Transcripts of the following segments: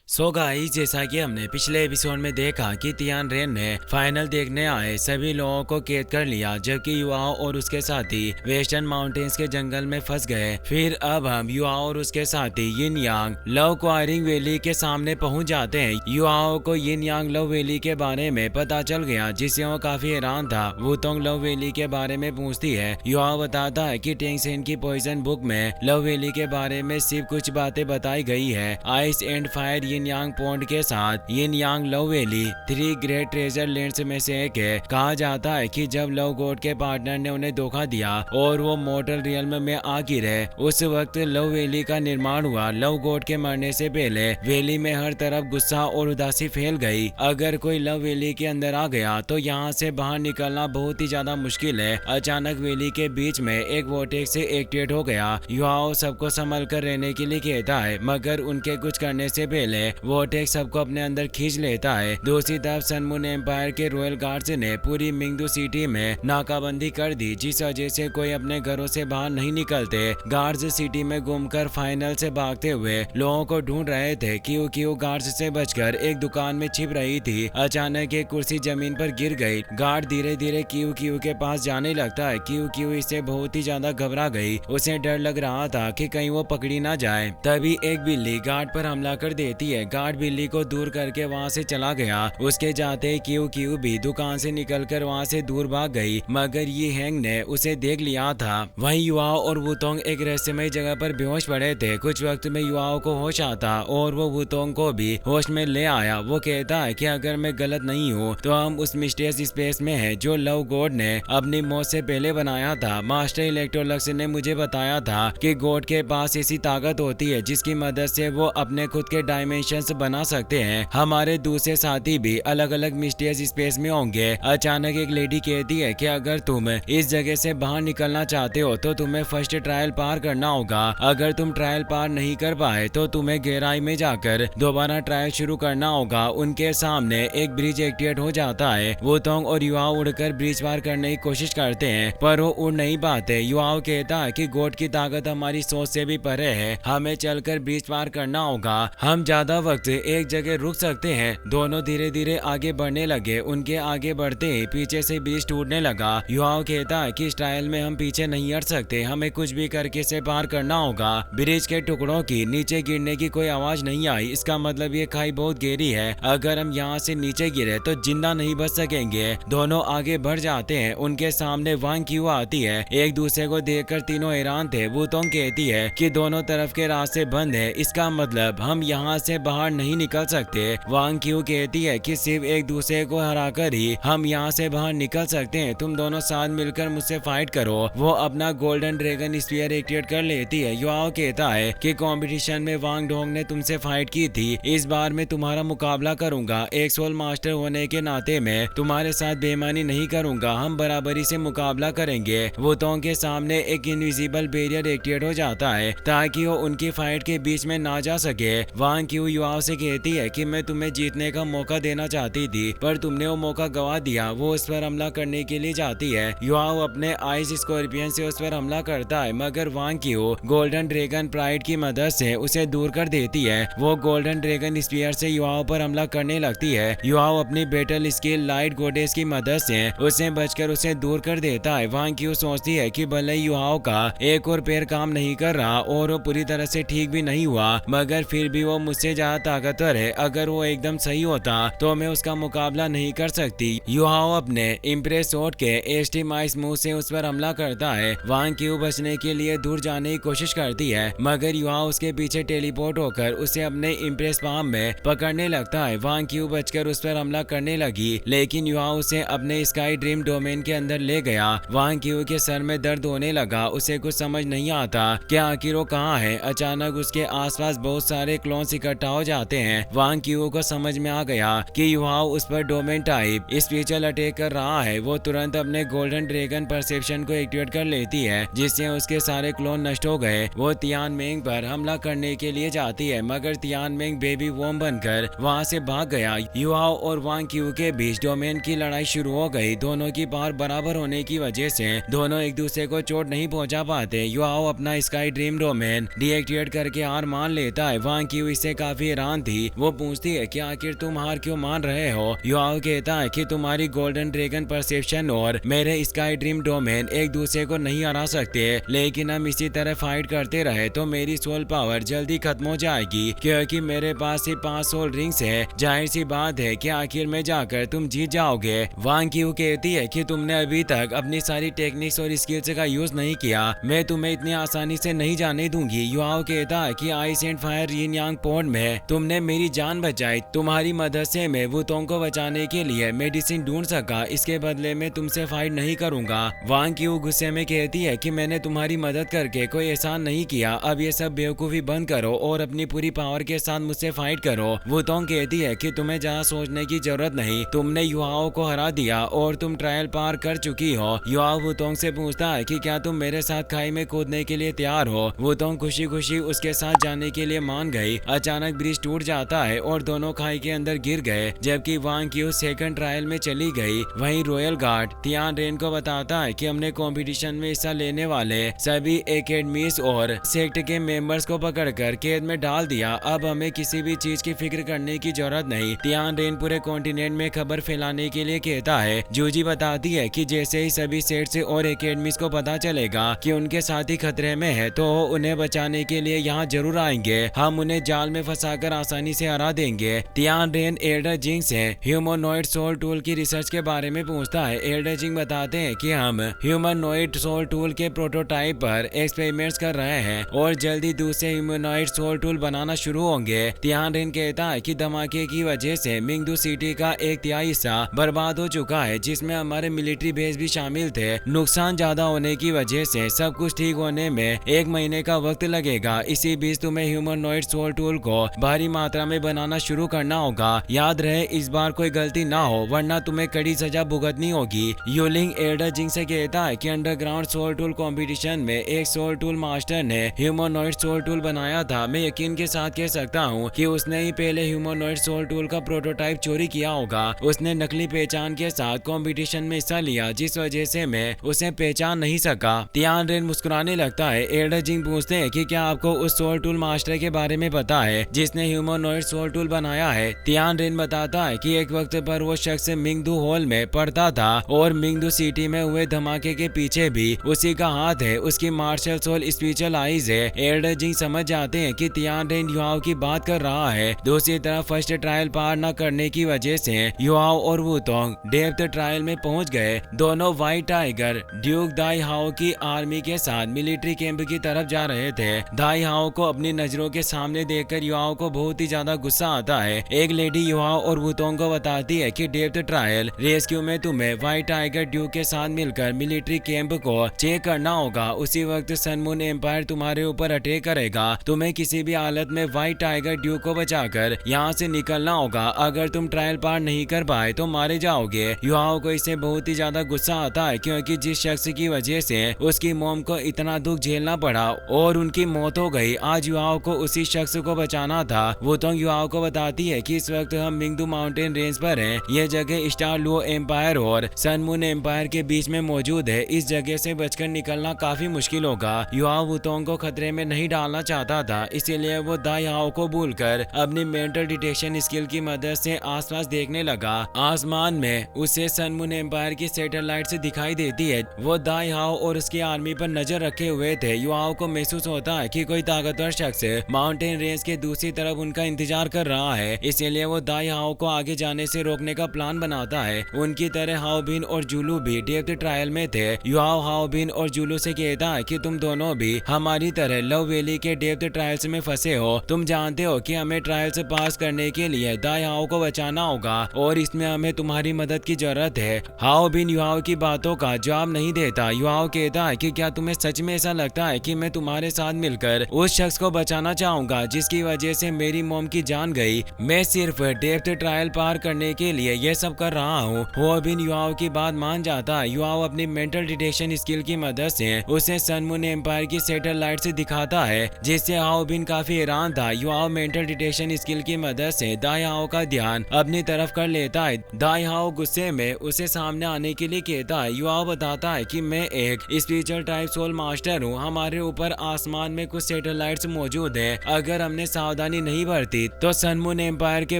So guys, जैसा कि हमने पिछले एपिसोड में देखा कि तियान रेन ने फाइनल देखने आए सभी लोगों को कैद कर लिया, जबकि युवाओं और उसके साथी वेस्टर्न माउंटेन्स के जंगल में फंस गए। फिर अब हम युवाओं और उसके साथी यिन यांग लव क्वायरिंग वैली के सामने पहुंच जाते हैं। युवाओं को यिन यांग लव वैली के बारे में पता चल गया, जिससे वो काफी हैरान था। वुतोंग लव वैली के बारे में पूछती है। युवा बताता है कि टेंगसेन की पॉइजन बुक में लव वैली के बारे में सिर्फ कुछ बातें बताई गई है। Ice and fire yin yang pond के साथ yin yang love valley 3 great treasure lands में से एक है। कहा जाता है कि जब लव गॉड के पार्टनर ने उन्हें धोखा दिया और वो मॉर्टल रियल्म में आ गिरे, उस वक्त लव वैली का निर्माण हुआ। लव गॉड के मरने से पहले वैली में हर तरफ गुस्सा और उदासी फैल गई। अगर कोई लव वैली के अंदर आ गया तो यहाँ से बाहर निकलना बहुत ही ज्यादा मुश्किल है। अचानक वैली के बीच में एक वोटेक्स से एक्टिवेट हो गया। युवाओं सबको संभल कर रहने के लिए कहता है, मगर उनके कुछ करने से पहले वोटेक्स सबको अपने अंदर खींच लेता है। दूसरी तरफ सनमून एम्पायर के रॉयल गार्ड्स ने पूरी मिंगदू सिटी में नाकाबंदी कर दी, जिस वजह से कोई अपने घरों से बाहर नहीं निकलते। गार्ड्स सिटी में घूमकर फाइनल से भागते हुए लोगों को ढूंढ रहे थे। क्यू गार्ड्स से बचकर एक दुकान में छिप रही थी। अचानक एक कुर्सी जमीन पर गिर गई। गार्ड धीरे धीरे क्यू के पास जाने लगता है। क्यू इससे बहुत ही ज्यादा घबरा गई। उसे डर लग रहा था कि कहीं वो पकड़ी ना जाए। तभी एक बिल्ली गार्ड पर हमला कर देती है। गार्ड बिल्ली को दूर करके वहां से चला गया। उसके जाते क्यू भी दुकान से निकलकर वहां से दूर भाग गई, मगर ये हैंग ने उसे देख लिया था। वहीं युवाओं और वुतोंग एक रहस्यमय जगह पर बेहोश पड़े थे। कुछ वक्त में युवाओं को होश आता और वो वुतोंग को भी होश में ले आया। वो कहता है कि अगर मैं गलत नहीं हूँ तो हम उस मिस्टीरियस स्पेस में है जो लव गॉड ने अपनी मौत से पहले बनाया था। मास्टर इलेक्ट्रोलक्स ने मुझे बताया था कि गॉड के पास ऐसी ताकत होती है जिसकी मदद से वो अपने खुद के डायमेंशंस बना सकते हैं। हमारे दूसरे साथी भी अलग अलग मिस्टीरियस स्पेस में होंगे। अचानक एक लेडी कहती है कि अगर तुम इस जगह से बाहर निकलना चाहते हो तो तुम्हें फर्स्ट ट्रायल पार करना होगा। अगर तुम ट्रायल पार नहीं कर पाए तो तुम्हें गहराई में जाकर दोबारा ट्रायल शुरू करना होगा। उनके सामने एक ब्रिज एक्टिवेट हो जाता है। वुतोंग और युवा उड़कर ब्रिज पार करने की कोशिश करते हैं, पर वो उड़ नहीं पाते। युवाओं कहता है कि गॉड की ताकत हमारी सोच से भी परे है, हमें चलकर ब्रिज पार करना होगा। हम ज्यादा वक्त एक जगह रुक सकते हैं। दोनों धीरे धीरे आगे बढ़ने लगे। उनके आगे बढ़ते ही पीछे से ब्रिज टूटने लगा। युवाओं कहता है कि इस ट्रायल में हम पीछे नहीं हट सकते, हमें कुछ भी करके इसे पार करना होगा। ब्रिज के टुकड़ों की नीचे गिरने की कोई आवाज नहीं आई। इसका मतलब ये खाई बहुत गहरी है। अगर हम यहाँ से नीचे गिरे तो जिंदा नहीं बच सकेंगे। दोनों आगे बढ़ जाते हैं। उनके सामने वांग क्यू आती है। एक दूसरे को देखकर तीनों हैरान थे। वुतोंग कहती है कि दोनों तरफ के रास्ते बंद है, इसका मतलब हम यहाँ से बाहर नहीं निकल सकते। वांग क्यू कहती है कि सिर्फ एक दूसरे को हराकर ही हम यहाँ से बाहर निकल सकते हैं। तुम दोनों साथ मिलकर मुझसे फाइट करो। वो अपना गोल्डन ड्रैगन स्पीयर एक्टिवेट कर लेती है। युवाओं कहता है कि कंपटीशन में वांग डोंग ने तुमसे फाइट की थी, इस बार मैं तुम्हारा मुकाबला करूंगा। एक सोल मास्टर होने के नाते मैं तुम्हारे साथ बेईमानी नहीं करूंगा, हम बराबरी से मुकाबला करेंगे। वुतोंग के सामने एक इनविजिबल बैरियर एक्टिवेट हो जाता है ताकि वो उनकी फाइट के बीच में ना जा सके। वांग क्यू युवाओं से कहती है कि मैं तुम्हें जीतने का मौका देना चाहती थी, पर तुमने वो मौका गवा दिया। वो उस पर हमला करने के लिए जाती है। युवाओं अपने आइस स्कॉर्पियन से उस पर हमला करता है, मगर वांग क्यू गोल्डन ड्रैगन प्राइड की मदद से उसे दूर कर देती है। वो गोल्डन ड्रैगन स्पीयर से युवाओं पर हमला करने लगती है। युवाओं अपनी बैटल स्किल लाइट गोडेस की मदद से उसे बचकर उसे दूर कर देता है। वांग क्यू सोचती है कि भले युवाओं का एक और पैर काम नहीं कर रहा और वो पूरी तरह से ठीक भी नहीं हुआ, मगर फिर भी वो मुझसे ज्यादा ताकतवर है। अगर वो एकदम सही होता तो मैं उसका मुकाबला नहीं कर सकती। युवाओं अपने इम्प्रेस शॉट के एस्टिमाइज मूव से उस पर हमला करता है। वांग क्यू बचने के लिए दूर जाने की कोशिश करती है, मगर युवा उसके पीछे टेलीपोर्ट होकर उसे अपने इम्प्रेस पाम में पकड़ने लगता है। वांग क्यू बचकर उस पर हमला करने लगी, लेकिन युवा उसे अपने स्काई ड्रीम डोमेन के अंदर ले गया। वांग क्यू के सर में दर्द होने लगा। उसे कुछ समझ नहीं आता कि आखिर वो कहाँ है। अचानक उसके आसपास बहुत सारे क्लोन्स इकट्ठा हो जाते हैं। वांग क्यू को समझ में आ गया कि युवाओं उस पर डोमेन टाइप स्पिरिचुअल अटैक कर रहा है। वो तुरंत अपने गोल्डन ड्रैगन परसेप्शन को एक्टिवेट कर लेती है, जिससे उसके सारे क्लोन नष्ट हो गए। वो तियानमेंग पर हमला करने के लिए जाती है, मगर तियानमेंग बेबी वॉर्म बनकर वहां से भाग गया। युवाओं और वांग क्यू के बीच डोमेन की लड़ाई शुरू हो गई। दोनों की पावर बराबर होने की वजह से दोनों एक दूसरे को चोट नहीं पहुंचा पाते। युवाओं अपना स्काई ड्रीम डोमेन डीएक्टिवेट करके हार मान लेता है। वांग क्यू इससे काफी काफी हैरान थी। वो पूछती है कि आखिर तुम हार क्यों मान रहे हो। युआओ कहता है कि तुम्हारी गोल्डन ड्रैगन परसेप्शन और मेरे स्काई ड्रीम डोमेन एक दूसरे को नहीं हरा सकते, लेकिन हम इसी तरह फाइट करते रहे तो मेरी सोल पावर जल्दी खत्म हो जाएगी, क्योंकि मेरे पास सिर्फ 5 सोल रिंग्स है। जाहिर सी बात है कि आखिर में जाकर तुम जीत जाओगे। वांग क्यू कहती है कि तुमने अभी तक अपनी सारी टेक्निक्स और स्किल्स का यूज नहीं किया, मैं तुम्हें इतनी आसानी से नहीं जाने दूंगी। युआओ कहता है कि ice and fire yin yang pond में तुमने मेरी जान बचाई, तुम्हारी मदद से मैं वुतोंग को बचाने के लिए मेडिसिन ढूंढ सका, इसके बदले में तुमसे फाइट नहीं करूंगा। वांग क्यू गुस्से में कहती है कि मैंने तुम्हारी मदद करके कोई एहसान नहीं किया, अब ये सब बेवकूफी बंद करो और अपनी पूरी पावर के साथ मुझसे फाइट करो। वुतोंग कहती है कि तुम्हें ज्यादा सोचने की जरूरत नहीं, तुमने युआओ को हरा दिया और तुम ट्रायल पार कर चुकी हो। युआओ वुतोंग से पूछता है कि क्या तुम मेरे साथ खाई में कूदने के लिए तैयार हो। वुतोंग खुशी खुशी उसके साथ जाने के लिए मान गई। अचानक ब्रिज टूट जाता है और दोनों खाई के अंदर गिर गए, जबकि वांग क्यू सेकंड ट्रायल में चली गई। वहीं रॉयल गार्ड तियान रेन को बताता है कि हमने कंपटीशन में हिस्सा लेने वाले सभी एकेडमीज और सेक्ट के मेंबर्स को पकड़कर कैद में डाल दिया, अब हमें किसी भी चीज की फिक्र करने की जरूरत नहीं। तियान रेन पूरे कॉन्टिनेंट में खबर फैलाने के लिए कहता है। जूजी बताती है कि जैसे ही सभी सेट्स और एकेडमीज को पता चलेगा कि उनके साथी खतरे में है तो उन्हें बचाने के लिए यहाँ जरूर आएंगे, हम उन्हें जाल में फंसाकर आसानी से हरा देंगे। तियान रेन एल्डर जिंग से ह्यूमनॉइड सोल टूल की रिसर्च के बारे में पूछता है। एल्डर जिंग बताते हैं कि हम ह्यूमनॉइड सोल टूल के प्रोटोटाइप पर एक्सपेरिमेंट्स कर रहे हैं और जल्दी दूसरे ह्यूमनॉइड सोल टूल बनाना शुरू होंगे। तियान रेन कहता है कि धमाके की वजह से मिंगदू सिटी का 1/3 हिस्सा बर्बाद हो चुका है, जिसमें हमारे मिलिट्री बेस भी शामिल थे। नुकसान ज्यादा होने की वजह से सब कुछ ठीक होने में 1 महीने का वक्त लगेगा। इसी बीच तुम्हें ह्यूमनॉइड सोल टूल को भारी मात्रा में बनाना शुरू करना होगा। याद रहे इस बार कोई गलती ना हो, वरना तुम्हें कड़ी सजा भुगतनी होगी। यूलिंग एल्डर जिंग से कहता है कि अंडरग्राउंड सोल टूल कंपटीशन में एक सोल टूल मास्टर ने ह्यूमनॉइड सोल टूल बनाया था। मैं यकीन के साथ कह सकता हूँ कि उसने ही पहले ह्यूमनॉइड सोल टूल का प्रोटोटाइप चोरी किया होगा। उसने नकली पहचान के साथ कंपटीशन में हिस्सा लिया, जिस वजह से मैं उसे पहचान नहीं सका। तियान रेन मुस्कुराने लगता है। एल्डर जिंग पूछते हैं कि क्या आपको उस सोल टूल मास्टर के बारे में पता है जिसने ह्यूमनॉइड सोल टूल बनाया है। तियान रेन बताता है कि एक वक्त पर वो शख्स मिंगदू हॉल में पढ़ता था और मिंगदू सिटी में हुए धमाके के पीछे भी उसी का हाथ है, उसकी मार्शल सोल स्पिरिचुअल आइज है। एल्डर जिंग समझ जाते हैं कि तियान रेन युआओ की बात कर रहा है। दूसरी तरफ फर्स्ट ट्रायल पार न करने की वजह से युआओ और वुतोंग डेप्थ ट्रायल में पहुंच गए। दोनों व्हाइट टाइगर ड्यूक दाई हाओ की आर्मी के साथ मिलिट्री कैंप की तरफ जा रहे थे। दाई हाओ को अपनी नजरों के सामने देखकर युआओ को बहुत ही ज्यादा गुस्सा आता है। एक लेडी युआओ और वुतोंग को बताती है कि डेप्थ ट्रायल रेस्क्यू में तुम्हें व्हाइट टाइगर ड्यूक के साथ मिलकर मिलिट्री कैंप को चेक करना होगा। उसी वक्त सन मून एम्पायर तुम्हारे ऊपर अटैक करेगा, तुम्हें किसी भी हालत में व्हाइट टाइगर ड्यूक को बचाकर यहाँ से निकलना होगा। अगर तुम ट्रायल पार नहीं कर पाए तो मारे जाओगे। युआओ को इससे बहुत ही ज्यादा गुस्सा आता है, क्योंकि जिस शख्स की वजह से उसकी मॉम को इतना दुख झेलना पड़ा और उनकी मौत हो गई, आज युआओ को उसी शख्स को बचाना था। वुतोंग युआओ को बताती है कि इस वक्त हम मिंगदू माउंटेन रेंज पर हैं। यह जगह स्टार लुओ एम्पायर और सन मून एम्पायर के बीच में मौजूद है। इस जगह से बचकर निकलना काफी मुश्किल होगा। युआओ वुतोंग को खतरे में नहीं डालना चाहता था, इसीलिए वो दाई हाओ को भूलकर अपनी मेंटल डिटेक्शन स्किल की मदद से आसपास देखने लगा। आसमान में उसे सन मून एम्पायर की सैटेलाइट से दिखाई देती है। वो दाई हाओ और उसकी आर्मी पर नजर रखे हुए थे। युआओ को महसूस होता है कि कोई ताकतवर शख्स माउंटेन रेंज के दूसरी तरफ उनका इंतजार कर रहा है, इसीलिए वो दाई हाओ को आगे जाने से रोकने का प्लान बनाता है। उनकी तरह हाओबिन और जुलू भी डेप्थ ट्रायल में थे। युआओ हाओबिन और जुलू से कहता है कि तुम दोनों भी हमारी तरह लव वैली के डेप्थ ट्रायल्स में फंसे हो। तुम जानते हो कि हमें ट्रायल्स पास करने के लिए दाई हाओ को बचाना होगा और इसमें हमें तुम्हारी मदद की जरूरत है। हाओबिन युआओ की बातों का जवाब नहीं देता। युआओ कहता है कि क्या तुम्हें सच में ऐसा लगता है कि मैं तुम्हारे साथ मिलकर उस शख्स को बचाना चाहूंगा जिसकी वजह से मेरी मॉम की जान गई। मैं सिर्फ डेप्थ ट्रायल पार करने के लिए यह सब कर रहा हूँ। हाओबिन युआओ की बात मान जाता है। युआओ अपनी मेंटल डिटेक्शन स्किल की मदद से उसे सन मून एम्पायर की सैटेलाइट से दिखाता है, जिससे हाओबिन काफी हैरान था। युआओ मेंटल डिटेक्शन स्किल की मदद से दाई हाओ का ध्यान अपनी तरफ कर लेता है। दाई हाओ गुस्से में उसे सामने आने के लिए कहता है। युआओ बताता है कि मैं एक स्पिरिचुअल टाइप सोल मास्टर हूँ, हमारे ऊपर आसमान में कुछ सैटेलाइट्स मौजूद है। अगर हमने सावधानी सावधानी नहीं बरती तो सन मून एम्पायर के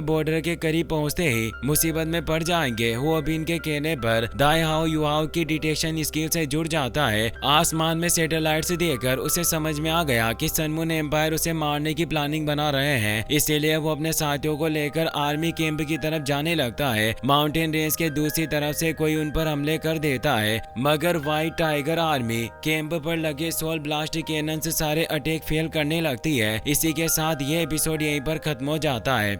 बॉर्डर के करीब पहुंचते ही मुसीबत में पड़ जाएंगे। हुआ बिन के कहने पर दाई हाओ युआओ की डिटेक्शन स्किल से जुड़ जाता है। आसमान में सैटेलाइट से देखकर उसे समझ में आ गया कि सन मून एम्पायर उसे मारने की प्लानिंग बना रहे हैं, इसीलिए वो अपने साथियों को लेकर आर्मी कैंप की तरफ जाने लगता है। माउंटेन रेंज के दूसरी तरफ से कोई उन पर हमले कर देता है, मगर व्हाइट टाइगर आर्मी कैंप पर लगे सोल ब्लास्ट कैनन से सारे अटैक फेल करने लगती है। इसी के साथ ये एपिसोड यहीं पर खत्म हो जाता है।